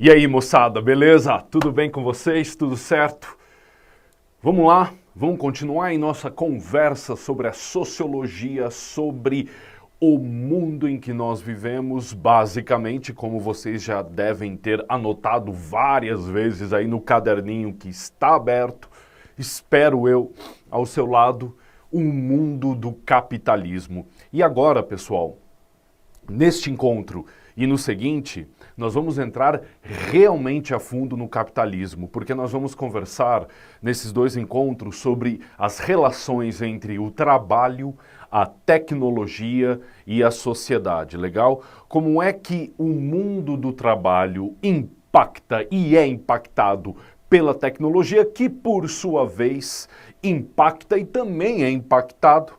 E aí, moçada, beleza? Tudo bem com vocês? Tudo certo? Vamos lá, vamos continuar em nossa conversa sobre a sociologia, sobre o mundo em que nós vivemos, basicamente, como vocês já devem ter anotado várias vezes aí no caderninho que está aberto, espero eu, ao seu lado, o mundo do capitalismo. E agora, pessoal, neste encontro e no seguinte, nós vamos entrar realmente a fundo no capitalismo, porque nós vamos conversar nesses dois encontros sobre as relações entre o trabalho, a tecnologia e a sociedade, legal? Como é que o mundo do trabalho impacta e é impactado pela tecnologia, que por sua vez impacta e também é impactado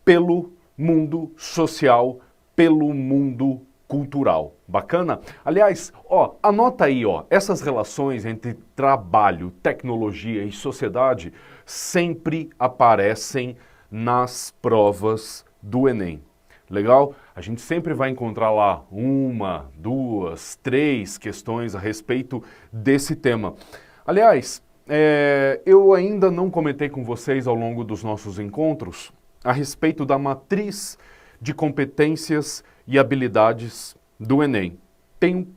pelo mundo social, pelo mundo cultural. Bacana? Aliás, anota aí, essas relações entre trabalho, tecnologia e sociedade sempre aparecem nas provas do Enem. Legal? A gente sempre vai encontrar lá uma, duas, três questões a respeito desse tema. Aliás, eu ainda não comentei com vocês ao longo dos nossos encontros a respeito da matriz de competências e habilidades do Enem. Tenho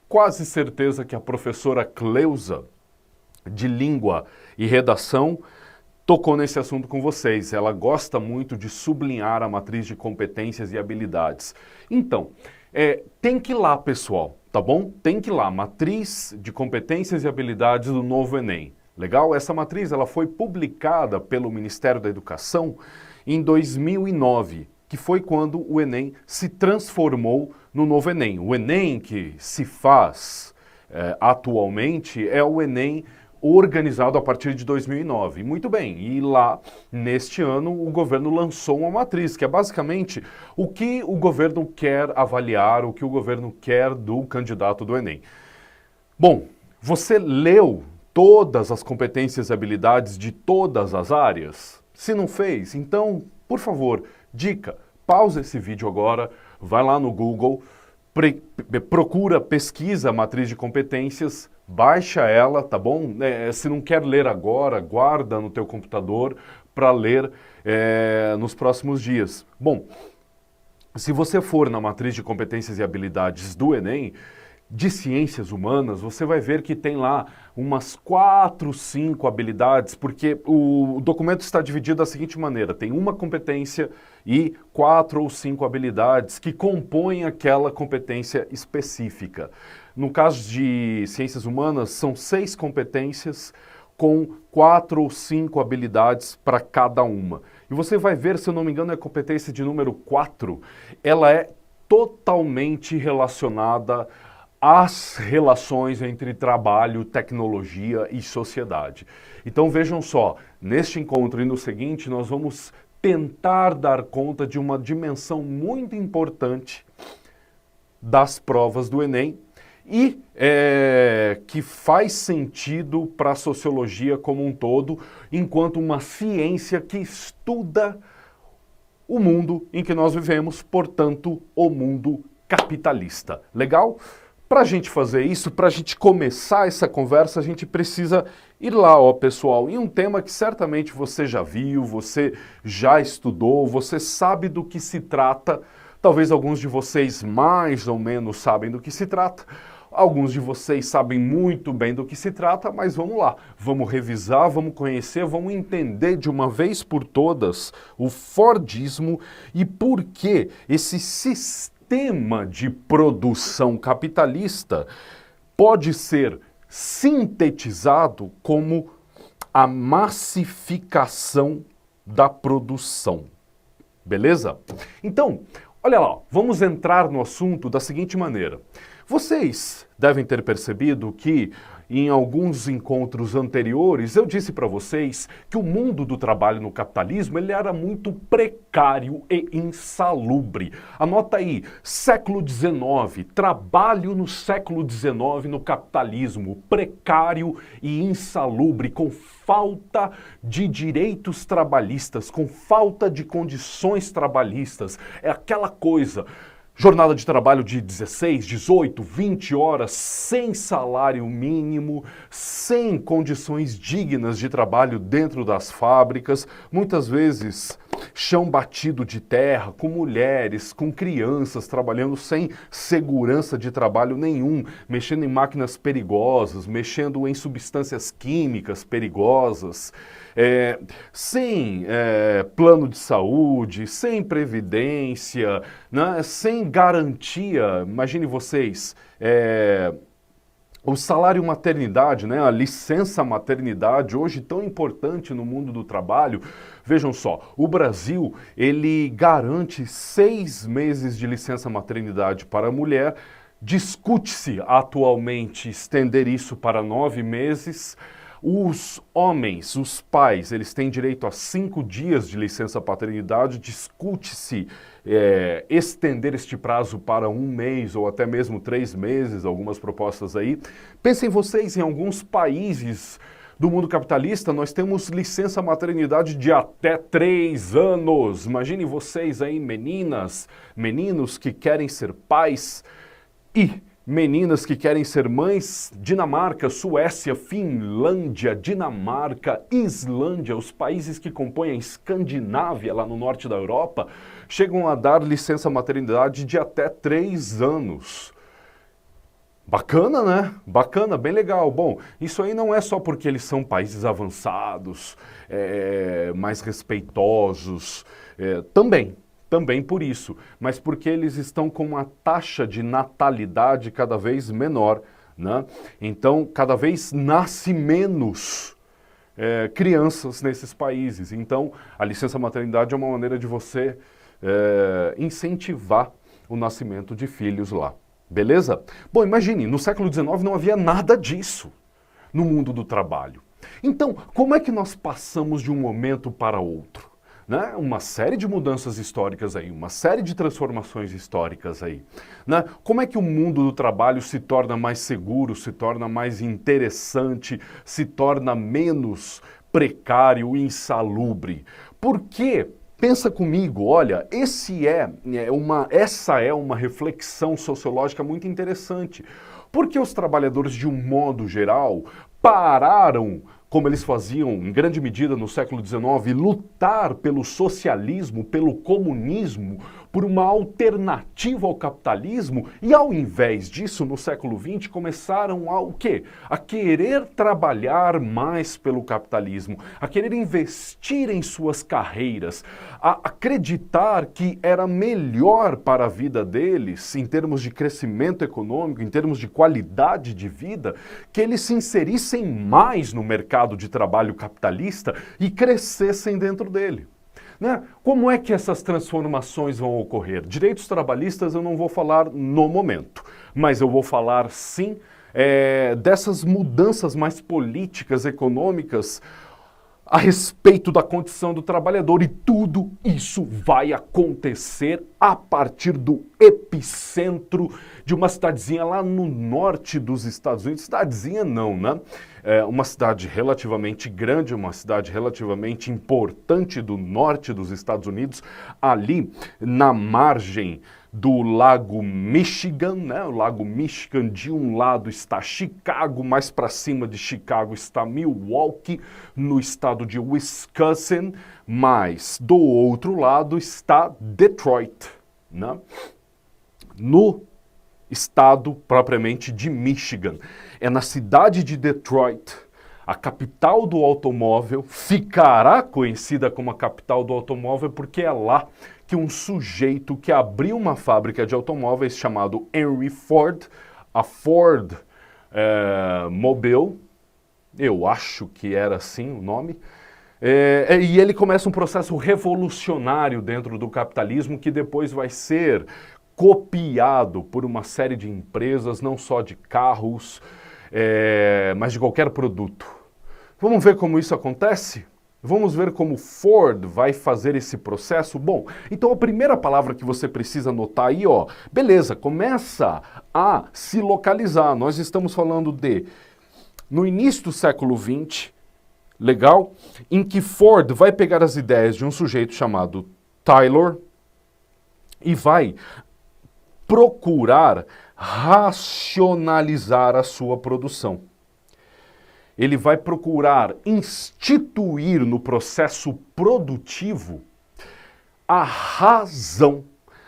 quase certeza que a professora Cleusa, de Língua e Redação, tocou nesse assunto com vocês. Ela gosta muito de sublinhar a matriz de competências e habilidades. Então, tem que ir lá, pessoal, tá bom? Tem que ir lá, matriz de competências e habilidades do novo Enem. Legal? Essa matriz ela foi publicada pelo Ministério da Educação em 2009, que foi quando o Enem se transformou no novo Enem. O Enem que se faz atualmente é o Enem organizado a partir de 2009. Muito bem, e lá, neste ano, o governo lançou uma matriz, que é basicamente o que o governo quer avaliar, o que o governo quer do candidato do Enem. Bom, você leu todas as competências e habilidades de todas as áreas? Se não fez, então, por favor, dica, pausa esse vídeo agora, vai lá no Google, procura, pesquisa a matriz de competências, baixa ela, tá bom? Se não quer ler agora, guarda no teu computador para ler nos próximos dias. Bom, se você for na matriz de competências e habilidades do Enem, de ciências humanas, você vai ver que tem lá umas 4, 5 habilidades, porque o documento está dividido da seguinte maneira, tem uma competência e 4 ou 5 habilidades que compõem aquela competência específica. No caso de ciências humanas, são 6 competências com 4 ou 5 habilidades para cada uma. E você vai ver, se eu não me engano, a competência de número 4, ela é totalmente relacionada as relações entre trabalho, tecnologia e sociedade. Então vejam só, neste encontro e no seguinte nós vamos tentar dar conta de uma dimensão muito importante das provas do Enem e que faz sentido para a sociologia como um todo, enquanto uma ciência que estuda o mundo em que nós vivemos, portanto, o mundo capitalista. Legal? Para a gente fazer isso, para a gente começar essa conversa, a gente precisa ir lá, pessoal, em um tema que certamente você já viu, você já estudou, você sabe do que se trata. Talvez alguns de vocês mais ou menos sabem do que se trata. Alguns de vocês sabem muito bem do que se trata, mas vamos lá. Vamos revisar, vamos conhecer, vamos entender de uma vez por todas o Fordismo e por que esse sistema de produção capitalista pode ser sintetizado como a massificação da produção. Beleza? Então, olha lá, vamos entrar no assunto da seguinte maneira. Vocês devem ter percebido que em alguns encontros anteriores eu disse para vocês que o mundo do trabalho no capitalismo ele era muito precário e insalubre. Anota aí, século XIX, trabalho no século XIX no capitalismo, precário e insalubre, com falta de direitos trabalhistas, com falta de condições trabalhistas. É aquela coisa. jornada de trabalho de 16, 18, 20 horas, sem salário mínimo, sem condições dignas de trabalho dentro das fábricas, muitas vezes chão batido de terra, com mulheres, com crianças trabalhando sem segurança de trabalho nenhum, mexendo em máquinas perigosas, mexendo em substâncias químicas perigosas, sem plano de saúde, sem previdência, né, sem garantia. Imagine vocês, o salário maternidade, né, a licença maternidade, hoje tão importante no mundo do trabalho. Vejam só, o Brasil, ele garante 6 meses de licença maternidade para a mulher. Discute-se atualmente estender isso para 9 meses. Os homens, os pais, eles têm direito a 5 dias de licença paternidade. Discute-se estender este prazo para 1 mês ou até mesmo 3 meses, algumas propostas aí. Pensem vocês, em alguns países do mundo capitalista, nós temos licença maternidade de até 3 anos. Imagine vocês aí, meninas, meninos que querem ser pais e meninas que querem ser mães. Dinamarca, Suécia, Finlândia, Dinamarca, Islândia, os países que compõem a Escandinávia, lá no norte da Europa, chegam a dar licença maternidade de até 3 anos. Bacana, né? Bacana, bem legal. Bom, isso aí não é só porque eles são países avançados, mais respeitosos, também por isso, mas porque eles estão com uma taxa de natalidade cada vez menor, né? Então, cada vez nasce menos crianças nesses países. Então, a licença maternidade é uma maneira de você incentivar o nascimento de filhos lá. Beleza? Bom, imagine, no século XIX não havia nada disso no mundo do trabalho. Então, como é que nós passamos de um momento para outro? Né? Uma série de mudanças históricas aí, uma série de transformações históricas aí. Né? Como é que o mundo do trabalho se torna mais seguro, se torna mais interessante, se torna menos precário e insalubre? Por quê? Pensa comigo, olha, essa é uma reflexão sociológica muito interessante. Porque os trabalhadores, de um modo geral, pararam, como eles faziam em grande medida no século XIX, lutar pelo socialismo, pelo comunismo, por uma alternativa ao capitalismo, e ao invés disso, no século XX, começaram a o quê? A querer trabalhar mais pelo capitalismo, a querer investir em suas carreiras, a acreditar que era melhor para a vida deles, em termos de crescimento econômico, em termos de qualidade de vida, que eles se inserissem mais no mercado de trabalho capitalista e crescessem dentro dele. Né? Como é que essas transformações vão ocorrer? Direitos trabalhistas eu não vou falar no momento, mas eu vou falar sim dessas mudanças mais políticas, econômicas, a respeito da condição do trabalhador, e tudo isso vai acontecer a partir do epicentro de uma cidadezinha lá no norte dos Estados Unidos. Cidadezinha não, né? Uma cidade relativamente grande, uma cidade relativamente importante do norte dos Estados Unidos, ali na margem do Lago Michigan, né? O Lago Michigan, de um lado está Chicago, mais para cima de Chicago está Milwaukee, no estado de Wisconsin, mas do outro lado está Detroit, né? No estado propriamente de Michigan. É na cidade de Detroit, a capital do automóvel, ficará conhecida como a capital do automóvel porque é lá que um sujeito que abriu uma fábrica de automóveis chamado Henry Ford, a Ford Mobile, eu acho que era assim o nome, e ele começa um processo revolucionário dentro do capitalismo que depois vai ser copiado por uma série de empresas, não só de carros, mas de qualquer produto. Vamos ver como isso acontece? Vamos ver como Ford vai fazer esse processo? Bom, então a primeira palavra que você precisa anotar aí, ó, beleza, começa a se localizar. Nós estamos falando no início do século XX, legal? Em que Ford vai pegar as ideias de um sujeito chamado Taylor e vai procurar racionalizar a sua produção. Ele vai procurar instituir no processo produtivo a razão.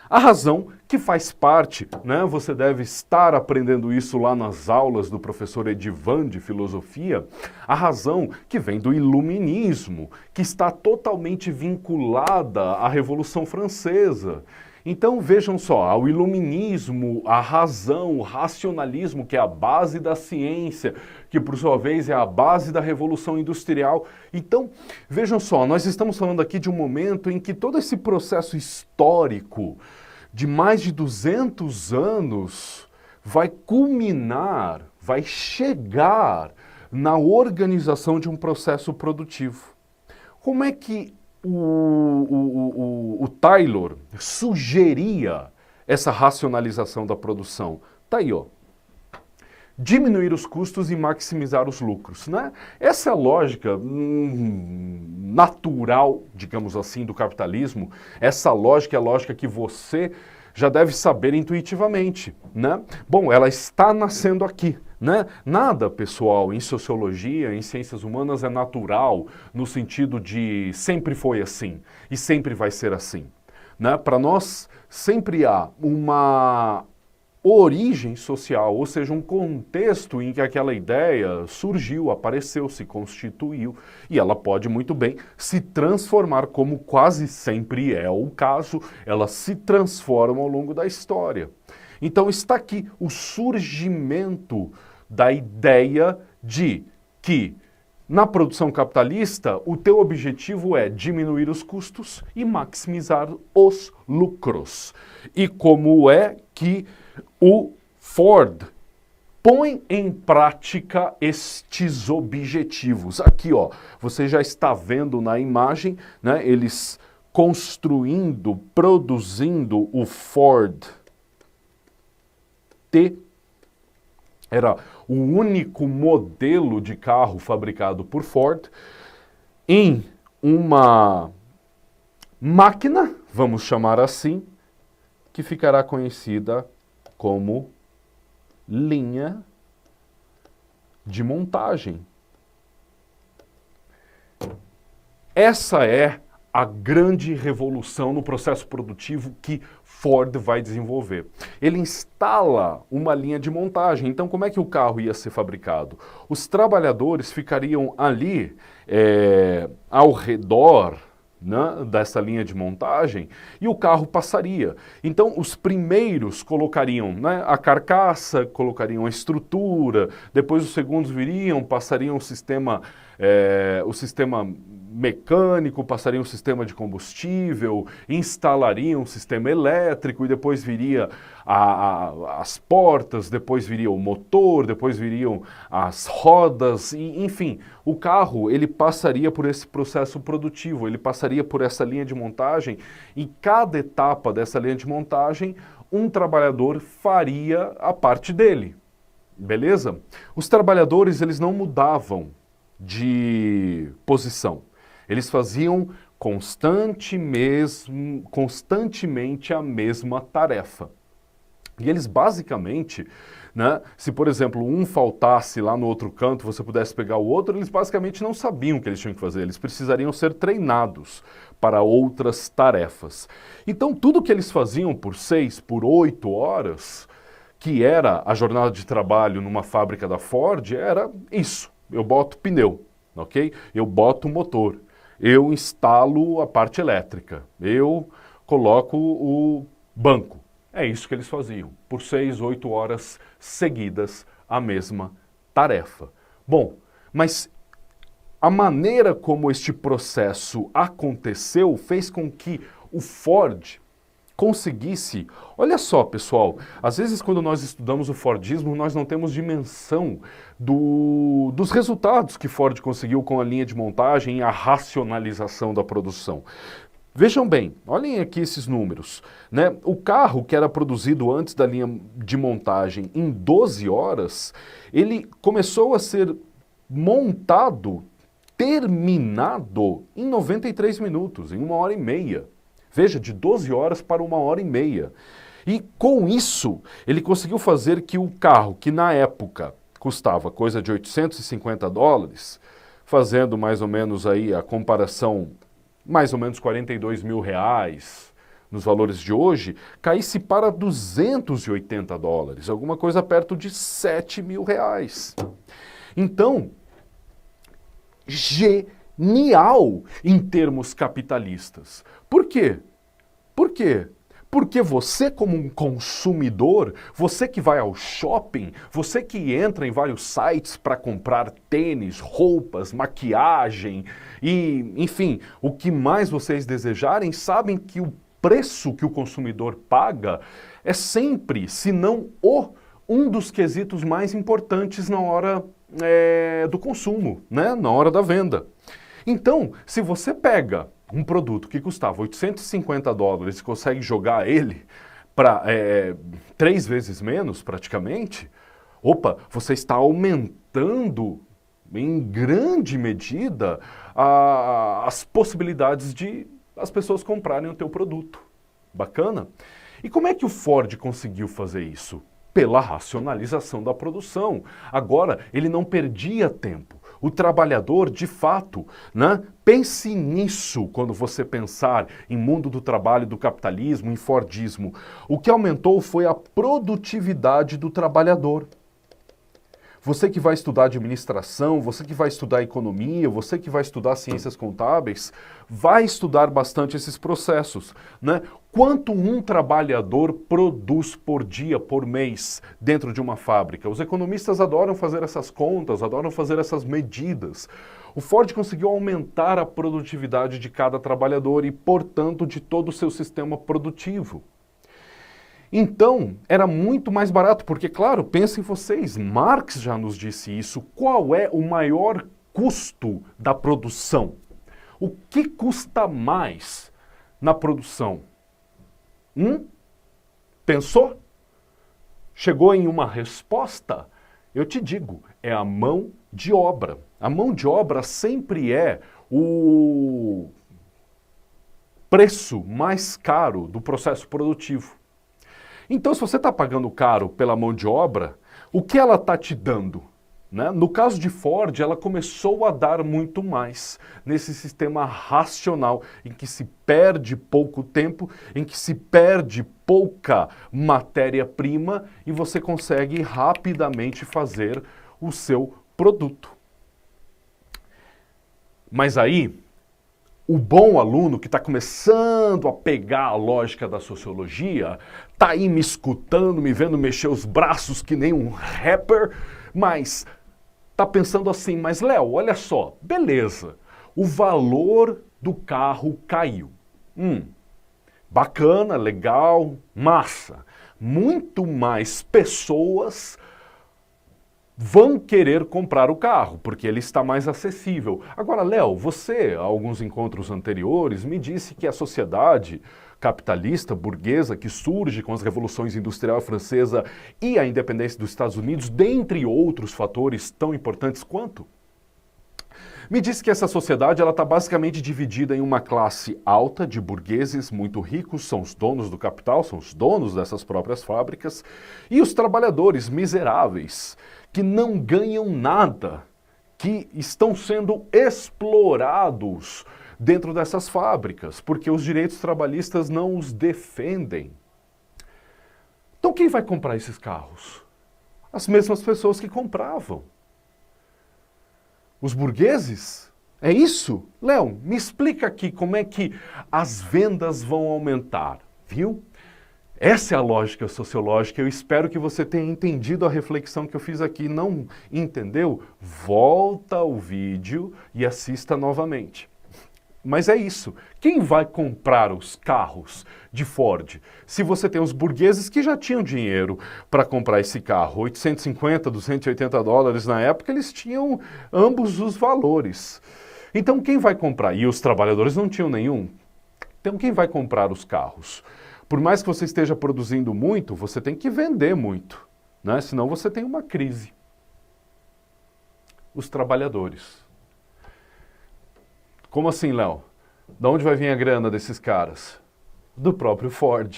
A razão que faz parte, né? Você deve estar aprendendo isso lá nas aulas do professor Edivan de filosofia, a razão que vem do iluminismo, que está totalmente vinculada à Revolução Francesa. Então vejam só, o iluminismo, a razão, o racionalismo, que é a base da ciência, que por sua vez é a base da Revolução Industrial. Então vejam só, nós estamos falando aqui de um momento em que todo esse processo histórico de mais de 200 anos vai culminar, vai chegar na organização de um processo produtivo. Como é que o Taylor sugeria essa racionalização da produção? Tá aí, ó. Diminuir os custos e maximizar os lucros, né? Essa é a lógica natural, digamos assim, do capitalismo. Essa lógica é a lógica que você já deve saber intuitivamente, né? Bom, ela está nascendo aqui, né? Nada, pessoal, em sociologia, em ciências humanas é natural, no sentido de sempre foi assim e sempre vai ser assim, né? Para nós sempre há uma origem social, ou seja, um contexto em que aquela ideia surgiu, apareceu, se constituiu, e ela pode muito bem se transformar, como quase sempre é o caso, ela se transforma ao longo da história. Então está aqui o surgimento da ideia de que na produção capitalista o teu objetivo é diminuir os custos e maximizar os lucros. E como é que o Ford põe em prática estes objetivos? Aqui, ó, você já está vendo na imagem, né, eles construindo, produzindo o Ford T. Era o único modelo de carro fabricado por Ford em uma máquina, vamos chamar assim, que ficará conhecida como linha de montagem. Essa é a grande revolução no processo produtivo que Ford vai desenvolver. Ele instala uma linha de montagem. Então, como é que o carro ia ser fabricado? Os trabalhadores ficariam ali ao redor, né, dessa linha de montagem, e o carro passaria. Então os primeiros colocariam, né, a carcaça, colocariam a estrutura, depois os segundos viriam, passariam o sistema mecânico, passariam o sistema de combustível, instalariam o sistema elétrico e depois viria as portas, depois viria o motor, depois viriam as rodas, e, enfim, o carro ele passaria por esse processo produtivo, ele passaria por essa linha de montagem e cada etapa dessa linha de montagem um trabalhador faria a parte dele, beleza? Os trabalhadores eles não mudavam de posição. Eles faziam constantemente a mesma tarefa. E eles basicamente, né, se por exemplo um faltasse lá no outro canto, você pudesse pegar o outro, eles basicamente não sabiam o que eles tinham que fazer, eles precisariam ser treinados para outras tarefas. Então tudo que eles faziam por 6, por 8 horas, que era a jornada de trabalho numa fábrica da Ford, era isso. Eu boto pneu, ok? Eu boto motor. Eu instalo a parte elétrica, eu coloco o banco. É isso que eles faziam, por 6, 8 horas seguidas, a mesma tarefa. Bom, mas a maneira como este processo aconteceu fez com que o Ford conseguisse... Olha só, pessoal, às vezes quando nós estudamos o Fordismo, nós não temos dimensão dos resultados que Ford conseguiu com a linha de montagem e a racionalização da produção. Vejam bem, olhem aqui esses números, né? O carro que era produzido antes da linha de montagem em 12 horas, ele começou a ser montado, terminado em 93 minutos, em 1 hora e meia. Veja, de 12 horas para 1 hora e meia. E com isso, ele conseguiu fazer que o carro, que na época custava coisa de $850, fazendo mais ou menos aí a comparação, mais ou menos R$ 42 mil nos valores de hoje, caísse para $280, alguma coisa perto de R$ 7 mil. Então, genial em termos capitalistas. Por quê? Por quê? Porque você, como um consumidor, você que vai ao shopping, você que entra em vários sites para comprar tênis, roupas, maquiagem e, enfim, o que mais vocês desejarem, sabem que o preço que o consumidor paga é sempre, se não um dos quesitos mais importantes na hora do consumo, né? Na hora da venda. Então, se você pega um produto que custava $850 e consegue jogar ele para 3 vezes menos, praticamente, você está aumentando em grande medida as possibilidades de as pessoas comprarem o teu produto. Bacana? E como é que o Ford conseguiu fazer isso? Pela racionalização da produção. Agora, ele não perdia tempo. O trabalhador, de fato, né? Pense nisso quando você pensar em mundo do trabalho, do capitalismo, em Fordismo. O que aumentou foi a produtividade do trabalhador. Você que vai estudar administração, você que vai estudar economia, você que vai estudar ciências contábeis, vai estudar bastante esses processos, né? Quanto um trabalhador produz por dia, por mês, dentro de uma fábrica? Os economistas adoram fazer essas contas, adoram fazer essas medidas. O Ford conseguiu aumentar a produtividade de cada trabalhador e, portanto, de todo o seu sistema produtivo. Então, era muito mais barato, porque, claro, pensem vocês, Marx já nos disse isso. Qual é o maior custo da produção? O que custa mais na produção? Pensou? Chegou em uma resposta? Eu te digo, é a mão de obra. A mão de obra sempre é o preço mais caro do processo produtivo. Então, se você está pagando caro pela mão de obra, o que ela está te dando? Né? No caso de Ford, ela começou a dar muito mais nesse sistema racional, em que se perde pouco tempo, em que se perde pouca matéria-prima e você consegue rapidamente fazer o seu produto. Mas aí, o bom aluno que está começando a pegar a lógica da sociologia, está aí me escutando, me vendo mexer os braços que nem um rapper, mas está pensando assim, mas Léo, olha só, beleza, o valor do carro caiu. Bacana, legal, massa. Muito mais pessoas vão querer comprar o carro, porque ele está mais acessível. Agora, Léo, você, a alguns encontros anteriores, me disse que a sociedade capitalista, burguesa, que surge com as revoluções industrial francesa e a independência dos Estados Unidos, dentre outros fatores tão importantes quanto? Me disse que essa sociedade está basicamente dividida em uma classe alta de burgueses muito ricos, são os donos do capital, são os donos dessas próprias fábricas, e os trabalhadores miseráveis, que não ganham nada, que estão sendo explorados dentro dessas fábricas, porque os direitos trabalhistas não os defendem. Então quem vai comprar esses carros? As mesmas pessoas que compravam. Os burgueses? É isso? Léo, me explica aqui como é que as vendas vão aumentar, viu? Essa é a lógica sociológica. Eu espero que você tenha entendido a reflexão que eu fiz aqui. Não entendeu? Volta ao vídeo e assista novamente. Mas é isso. Quem vai comprar os carros de Ford? Se você tem os burgueses que já tinham dinheiro para comprar esse carro, $850, $280 na época, eles tinham ambos os valores. Então quem vai comprar? E os trabalhadores não tinham nenhum. Então quem vai comprar os carros? Por mais que você esteja produzindo muito, você tem que vender muito, né? Senão você tem uma crise. Os trabalhadores. Como assim, Léo? De onde vai vir a grana desses caras? Do próprio Ford.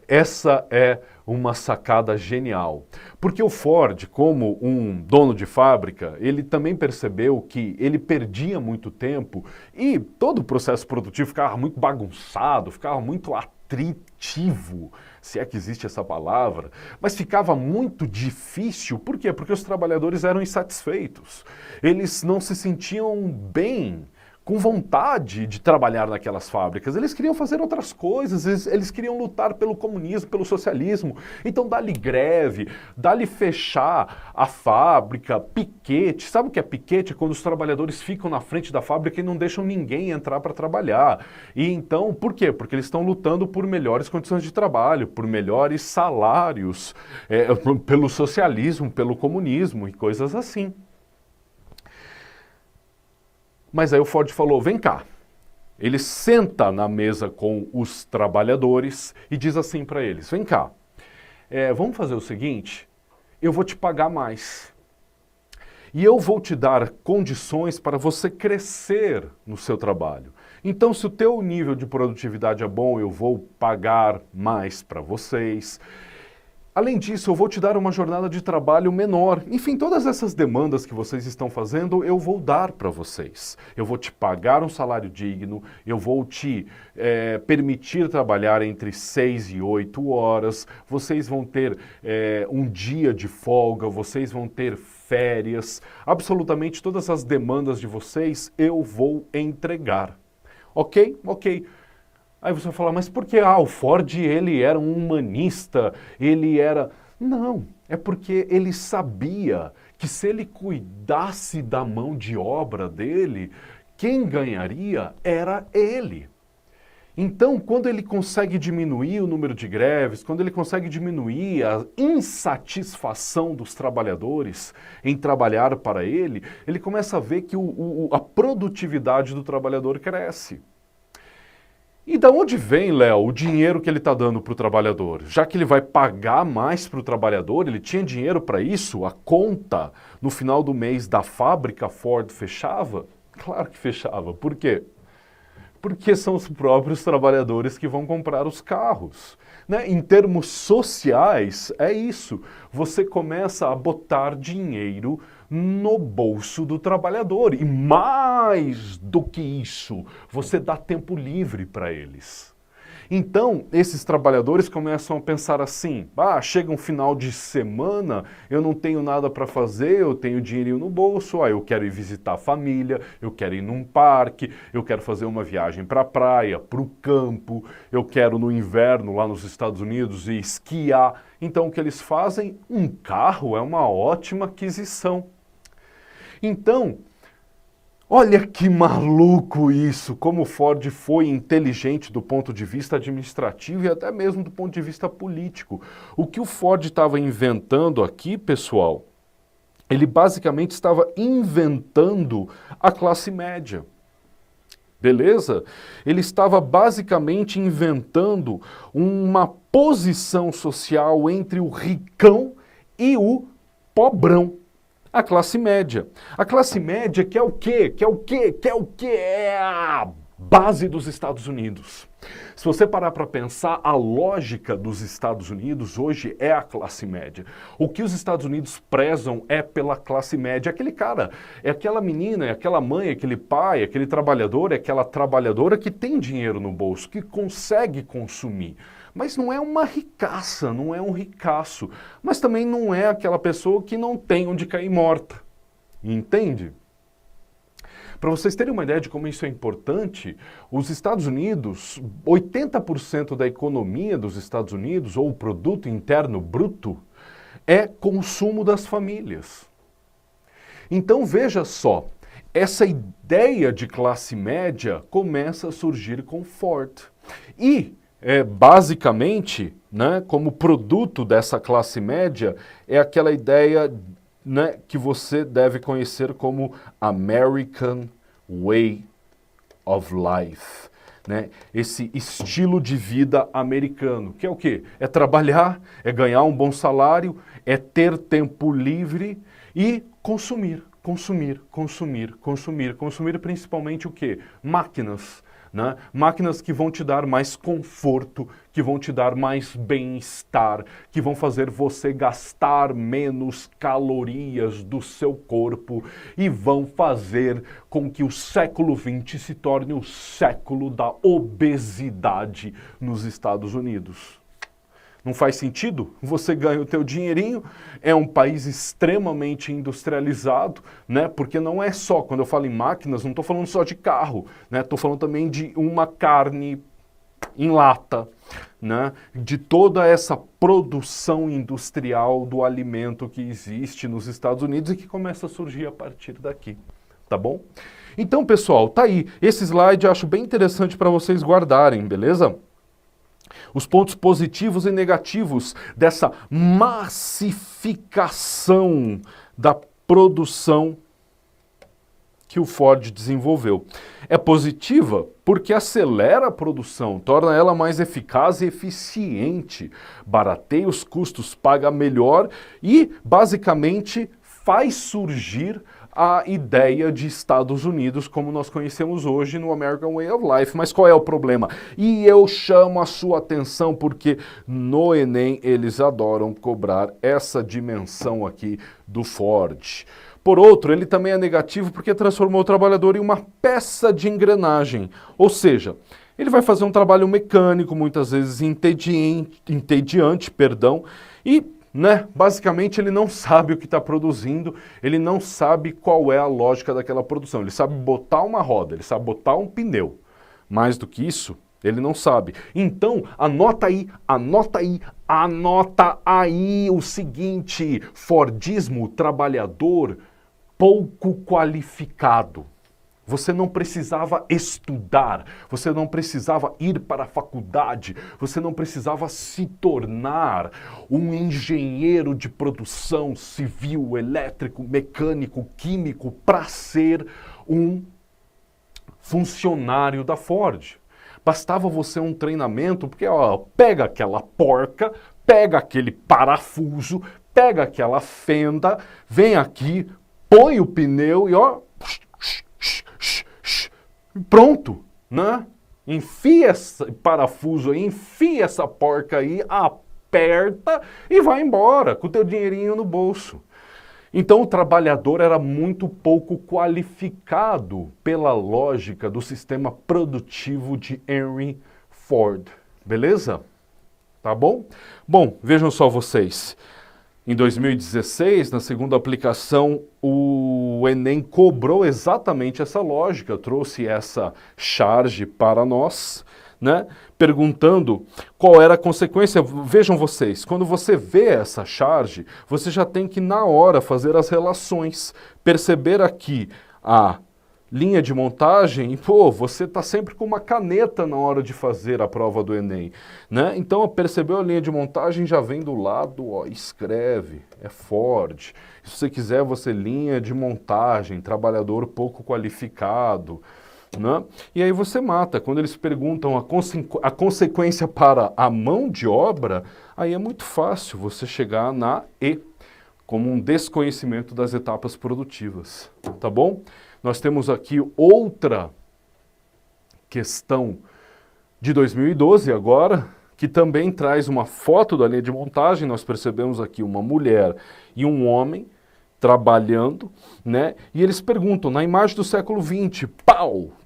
Essa é uma sacada genial. Porque o Ford, como um dono de fábrica, ele também percebeu que ele perdia muito tempo e todo o processo produtivo ficava muito bagunçado, ficava muito atritivo, se é que existe essa palavra, mas ficava muito difícil. Por quê? Porque os trabalhadores eram insatisfeitos. Eles não se sentiam bem, com vontade de trabalhar naquelas fábricas. Eles queriam fazer outras coisas, eles queriam lutar pelo comunismo, pelo socialismo. Então dá-lhe greve, dá-lhe fechar a fábrica, piquete. Sabe o que é piquete? Quando os trabalhadores ficam na frente da fábrica e não deixam ninguém entrar para trabalhar. E então, por quê? Porque eles estão lutando por melhores condições de trabalho, por melhores salários, pelo socialismo, pelo comunismo e coisas assim. Mas aí o Ford falou, vem cá. Ele senta na mesa com os trabalhadores e diz assim para eles, vem cá, vamos fazer o seguinte, eu vou te pagar mais. E eu vou te dar condições para você crescer no seu trabalho. Então, se o teu nível de produtividade é bom, eu vou pagar mais para vocês. Além disso, eu vou te dar uma jornada de trabalho menor. Enfim, todas essas demandas que vocês estão fazendo, eu vou dar para vocês. Eu vou te pagar um salário digno, eu vou te permitir trabalhar entre 6 e 8 horas, vocês vão ter um dia de folga, vocês vão ter férias, absolutamente todas as demandas de vocês eu vou entregar. Ok? Ok. Aí você vai falar, mas por que o Ford ele era um humanista, ele era... Não, é porque ele sabia que se ele cuidasse da mão de obra dele, quem ganharia era ele. Então, quando ele consegue diminuir o número de greves, quando ele consegue diminuir a insatisfação dos trabalhadores em trabalhar para ele, ele começa a ver que a produtividade do trabalhador cresce. E da onde vem, Léo, o dinheiro que ele está dando para o trabalhador? Já que ele vai pagar mais para o trabalhador, ele tinha dinheiro para isso? A conta no final do mês da fábrica Ford fechava? Claro que fechava. Por quê? Porque são os próprios trabalhadores que vão comprar os carros. Né? Em termos sociais, é isso. Você começa a botar dinheiro no bolso do trabalhador. E mais do que isso, você dá tempo livre para eles. Então, esses trabalhadores começam a pensar assim, chega um final de semana, eu não tenho nada para fazer, eu tenho dinheirinho no bolso, eu quero ir visitar a família, eu quero ir num parque, eu quero fazer uma viagem para a praia, para o campo, eu quero no inverno lá nos Estados Unidos ir esquiar. Então, o que eles fazem? Um carro é uma ótima aquisição. Então, olha que maluco isso, como o Ford foi inteligente do ponto de vista administrativo e até mesmo do ponto de vista político. O que o Ford estava inventando aqui, pessoal, ele basicamente estava inventando a classe média. Beleza? Ele estava basicamente inventando uma posição social entre o ricão e o pobrão. A classe média. A classe média que é o quê? Que é o quê? Que é o quê? É a base dos Estados Unidos. Se você parar para pensar, a lógica dos Estados Unidos hoje é a classe média. O que os Estados Unidos prezam é pela classe média. Aquele cara, é aquela menina, é aquela mãe, é aquele pai, é aquele trabalhador, é aquela trabalhadora que tem dinheiro no bolso, que consegue consumir. Mas não é uma ricaça, não é um ricaço. Mas também não é aquela pessoa que não tem onde cair morta. Entende? Para vocês terem uma ideia de como isso é importante, os Estados Unidos, 80% da economia dos Estados Unidos, ou o produto interno bruto, é consumo das famílias. Então veja só, essa ideia de classe média começa a surgir com Ford. E basicamente, né, como produto dessa classe média, é aquela ideia, né, que você deve conhecer como American Way of Life. Né? Esse estilo de vida americano, que é o quê? É trabalhar, é ganhar um bom salário, é ter tempo livre e consumir, consumir, consumir, consumir, consumir principalmente o quê? Máquinas. né? Máquinas que vão te dar mais conforto, que vão te dar mais bem-estar, que vão fazer você gastar menos calorias do seu corpo e vão fazer com que o século XX se torne o século da obesidade nos Estados Unidos. Não faz sentido? Você ganha o teu dinheirinho, é um país extremamente industrializado, né? Porque não é só, quando eu falo em máquinas, não estou falando só de carro, né? Estou falando também de uma carne em lata, né? De toda essa produção industrial do alimento que existe nos Estados Unidos e que começa a surgir a partir daqui, tá bom? Então, pessoal, tá aí. Esse slide eu acho bem interessante para vocês guardarem, beleza? Os pontos positivos e negativos dessa massificação da produção que o Ford desenvolveu. É positiva porque acelera a produção, torna ela mais eficaz e eficiente, barateia os custos, paga melhor e, basicamente, faz surgir a ideia de Estados Unidos como nós conhecemos hoje no American Way of Life. Mas qual é o problema? E eu chamo a sua atenção porque no Enem eles adoram cobrar essa dimensão aqui do Ford. Por outro, ele também é negativo porque transformou o trabalhador em uma peça de engrenagem. Ou seja, ele vai fazer um trabalho mecânico, muitas vezes entediante, e basicamente ele não sabe o que está produzindo, ele não sabe qual é a lógica daquela produção. Ele sabe botar uma roda, ele sabe botar um pneu. Mais do que isso, ele não sabe. Então, anota aí o seguinte: Fordismo, trabalhador pouco qualificado. Você não precisava estudar, você não precisava ir para a faculdade, você não precisava se tornar um engenheiro de produção civil, elétrico, mecânico, químico para ser um funcionário da Ford. Bastava você um treinamento, porque pega aquela porca, pega aquele parafuso, pega aquela fenda, vem aqui, põe o pneu e pronto, né? Enfia esse parafuso aí, enfia essa porca aí, aperta e vai embora com o teu dinheirinho no bolso. Então o trabalhador era muito pouco qualificado pela lógica do sistema produtivo de Henry Ford. Beleza? Tá bom? Bom, vejam só vocês. Em 2016, na segunda aplicação, o Enem cobrou exatamente essa lógica, trouxe essa charge para nós, né? Perguntando qual era a consequência. Vejam vocês, quando você vê essa charge, você já tem que na hora fazer as relações, perceber aqui a linha de montagem, você está sempre com uma caneta na hora de fazer a prova do Enem, né? Então, percebeu a linha de montagem, já vem do lado, escreve, é Ford. Se você quiser, linha de montagem, trabalhador pouco qualificado, né? E aí você mata. Quando eles perguntam a consequência para a mão de obra, aí é muito fácil você chegar na E, como um desconhecimento das etapas produtivas, tá bom? Nós temos aqui outra questão de 2012 agora, que também traz uma foto da linha de montagem. Nós percebemos aqui uma mulher e um homem trabalhando, né? E eles perguntam, na imagem do século XX,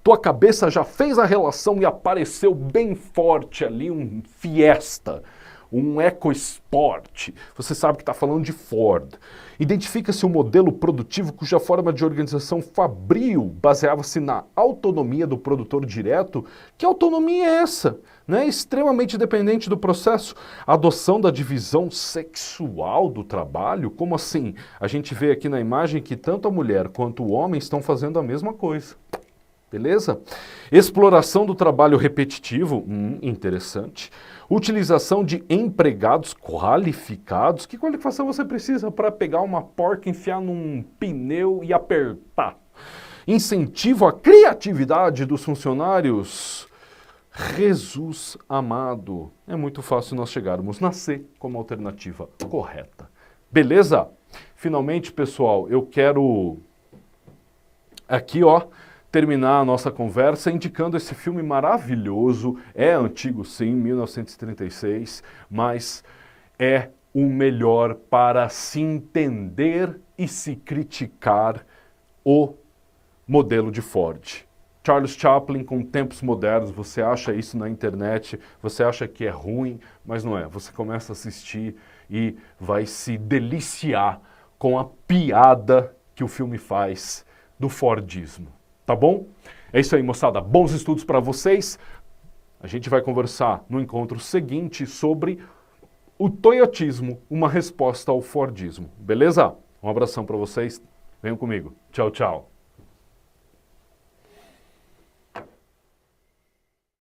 tua cabeça já fez a relação e apareceu bem forte ali um Fiesta, um EcoSport. Você sabe que está falando de Ford. Identifica-se um modelo produtivo cuja forma de organização fabril baseava-se na autonomia do produtor direto. Que autonomia é essa? Né? Extremamente dependente do processo. A adoção da divisão sexual do trabalho? Como assim? A gente vê aqui na imagem que tanto a mulher quanto o homem estão fazendo a mesma coisa. Beleza? Exploração do trabalho repetitivo, interessante. Utilização de empregados qualificados. Que qualificação você precisa para pegar uma porca, enfiar num pneu e apertar? Incentivo à criatividade dos funcionários. Jesus amado. É muito fácil nós chegarmos na C como alternativa correta. Beleza? Finalmente, pessoal, eu quero aqui, terminar a nossa conversa indicando esse filme maravilhoso. É antigo sim, 1936, mas é o melhor para se entender e se criticar o modelo de Ford. Charles Chaplin com tempos modernos, você acha isso na internet, você acha que é ruim, mas não é. Você começa a assistir e vai se deliciar com a piada que o filme faz do Fordismo. Tá bom? É isso aí, moçada. Bons estudos para vocês. A gente vai conversar no encontro seguinte sobre o toyotismo, uma resposta ao Fordismo. Beleza? Um abração para vocês. Venham comigo. Tchau, tchau.